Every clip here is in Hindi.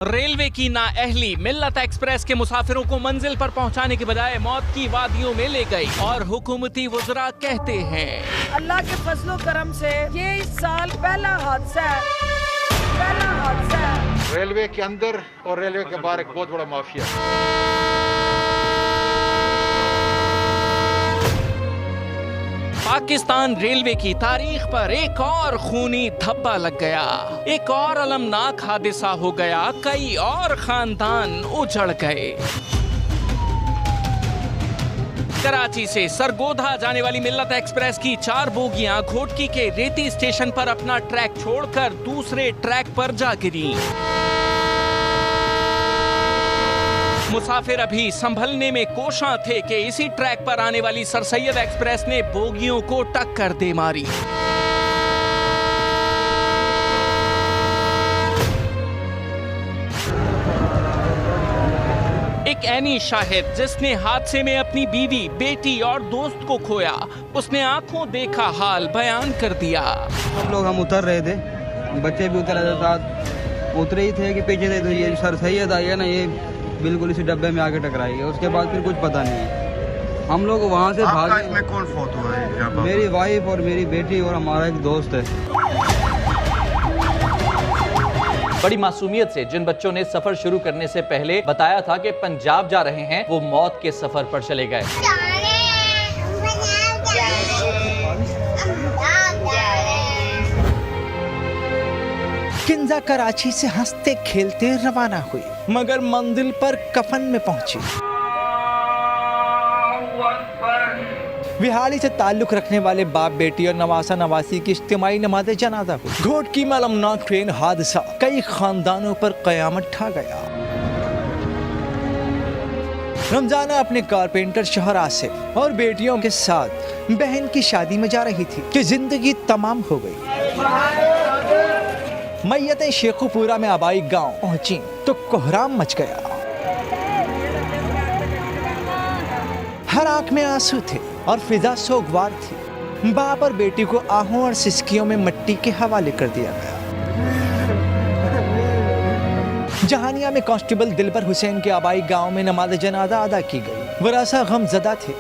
रेलवे की नाअहली मिल्लत एक्सप्रेस के मुसाफिरों को मंजिल पर पहुंचाने के बजाय मौत की वादियों में ले गई और हुकूमती वज़रा कहते हैं अल्लाह के फजलो करम से ये इस साल पहला हादसा है। रेलवे के अंदर और रेलवे के बाहर एक बहुत बड़ा माफिया है। पाकिस्तान रेलवे की तारीख पर एक और खूनी धब्बा लग गया, एक और अलमनाक हादसा हो गया, कई और खानदान उजड़ गए। कराची से सरगोधा जाने वाली मिल्लत एक्सप्रेस की 4 बोगियां घोटकी के रेती स्टेशन पर अपना ट्रैक छोड़कर दूसरे ट्रैक पर जा गिरी। मुसाफिर अभी संभलने में कोशां थे कि इसी ट्रैक पर आने वाली सर सैयद एक्सप्रेस ने बोगियों को टक्कर दे मारी। एक ऐनी शाहिद जिसने हादसे में अपनी बीवी, बेटी और दोस्त को खोया, उसने आंखों देखा हाल बयान कर दिया। हम उतर रहे थे, बच्चे भी उतर रहे साथ, उतरे ही थे कि पीछे से तो ये सर सैयद आई है ना, ये बिल्कुल इसी डब्बे में आके टकराई है। उसके बाद फिर कुछ पता नहीं है। हम लोग वहाँ से भागे। इसमें कौन फौत हुआ है? मेरी वाइफ और मेरी बेटी और हमारा एक दोस्त है। बड़ी मासूमियत से जिन बच्चों ने सफर शुरू करने से पहले बताया था कि पंजाब जा रहे हैं, वो मौत के सफर पर चले गए। किंजा कराची से हंसते खेलते रवाना हुई, मगर मंजिल पर कफन में पहुंची। विहाड़ी से ताल्लुक रखने वाले बाप बेटी और नवासा नवासी की इज्तिमाई नमाज जनाजा हुई। घोटकी में अलमनाक ट्रेन हादसा कई खानदानों पर कयामत ढा गया। रमजाना अपने कारपेंटर शोहर आसिफ और बेटियों के साथ बहन की शादी में जा रही थी कि जिंदगी तमाम हो गई। मैयतें शेखुपुरा में आबाई गांव पहुंची तो कोहराम मच गया। हर आंख में आंसू थे और फिजा सोगवार थी। बाप और बेटी को आहों और सिसकियों में मिट्टी के हवाले कर दिया गया। जहानिया में कांस्टेबल दिलबर हुसैन के आबाई गांव में नमाज जनाजा अदा की गई। वरासा गमजदा थे।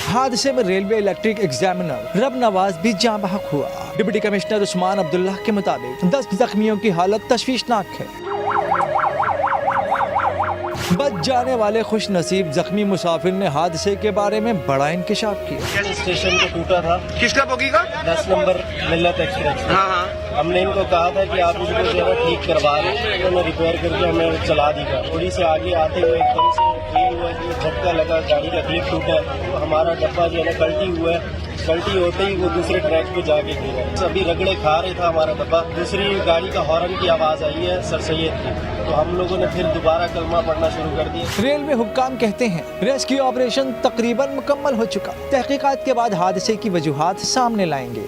हादसे में रेलवे इलेक्ट्रिक एग्जामिनर रब नवाज भी जाँ बहक हुआ। डिप्टी कमिश्नर उस्मान अब्दुल्ला के मुताबिक 10 जख्मियों की हालत तशवीशनाक है। बच जाने वाले खुश नसीब जख्मी मुसाफिर ने हादसे के बारे में बड़ा इंकशाफ किया। स्टेशन को टूटा था। किसका बोगी का? 10 नंबर मिल्लत एक्सप्रेस। हाँ। हमने इनको कहा था कि आप इसको जो है ठीक करवा दें, उन्होंने रिपेयर करके हमें चला दी था। थोड़ी से आगे आते हुए एकदम से फील हुआ कि झटका लगा, गाड़ी का ब्रेक टूटा, तो हमारा डब्बा जो है ना पलटी हुआ है। पलटी होते ही वो दूसरे ट्रैक पे जाके गिरा। सभी रगड़े खा रहे था हमारा डब्बा। दूसरी गाड़ी का हॉर्न की आवाज आई है सर सैयद की, तो हम लोगों ने फिर दोबारा कलमा पढ़ना शुरू कर दिया। रेलवे हुक्काम कहते हैं रेस्क्यू ऑपरेशन तकरीबन मुकम्मल हो चुका। तहकीकात के बाद हादसे की वजूहात सामने लाएंगे।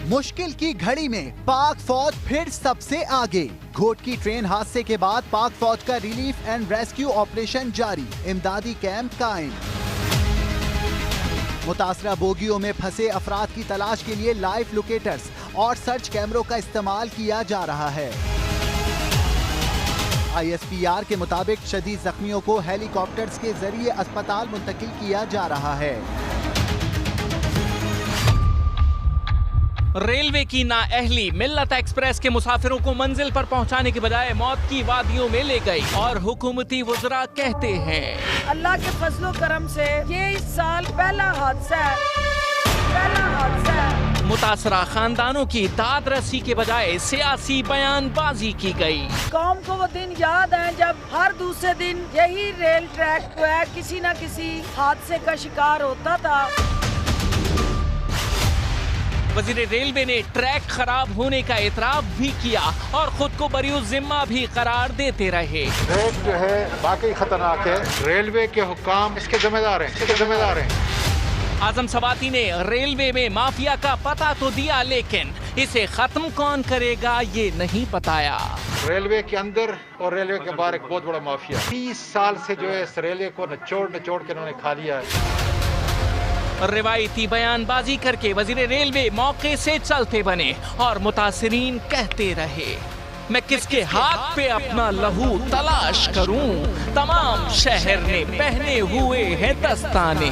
मुश्किल की घड़ी में पाक फौज फिर सबसे आगे। घोटकी ट्रेन हादसे के बाद पाक फौज का रिलीफ एंड रेस्क्यू ऑपरेशन जारी, इमदादी कैंप कायम। मुतासरा बोगियों में फंसे अफराद की तलाश के लिए लाइव लोकेटर्स और सर्च कैमरों का इस्तेमाल किया जा रहा है। ISPR के मुताबिक शदीद जख्मियों को हेलीकॉप्टर्स के जरिए अस्पताल मुंतकिल किया जा रहा है। रेलवे की नाअहली मिल्लत एक्सप्रेस के मुसाफिरों को मंजिल पर पहुंचाने के बजाय मौत की वादियों में ले गई और हुकूमती वज़रा कहते हैं अल्लाह के फजलो करम से ये इस साल पहला हादसा है। मुतासरा खानदानों की दाद रसी के बजाय सियासी बयानबाजी की गई। कौम को वो दिन याद है जब हर दूसरे दिन यही रेल ट्रैक पे किसी न किसी हादसे का शिकार होता था। वजीर रेलवे ने ट्रैक खराब होने का एतराफ भी किया और खुद को बरीउज़ जिम्मा भी करार देते रहे। ट्रैक जो है वाकई खतरनाक है। रेलवे के हुक्काम इसके जिम्मेदार हैं। आजम सवाती ने रेलवे में माफिया का पता तो दिया, लेकिन इसे खत्म कौन करेगा ये नहीं बताया। रेलवे के अंदर और रेलवे के बाहर एक बहुत बड़ा माफिया 30 साल से जो है इस रेलवे को निचोड़ के इन्होंने खा लिया है। रिवायती बयानबाजी करके वजीर रेलवे मौके से चलते बने और मुतासिरीन कहते रहे, मैं किसके हाथ पे अपना लहू तलाश करूं, तमाम शहर ने पहने हुए हैं दस्ताने।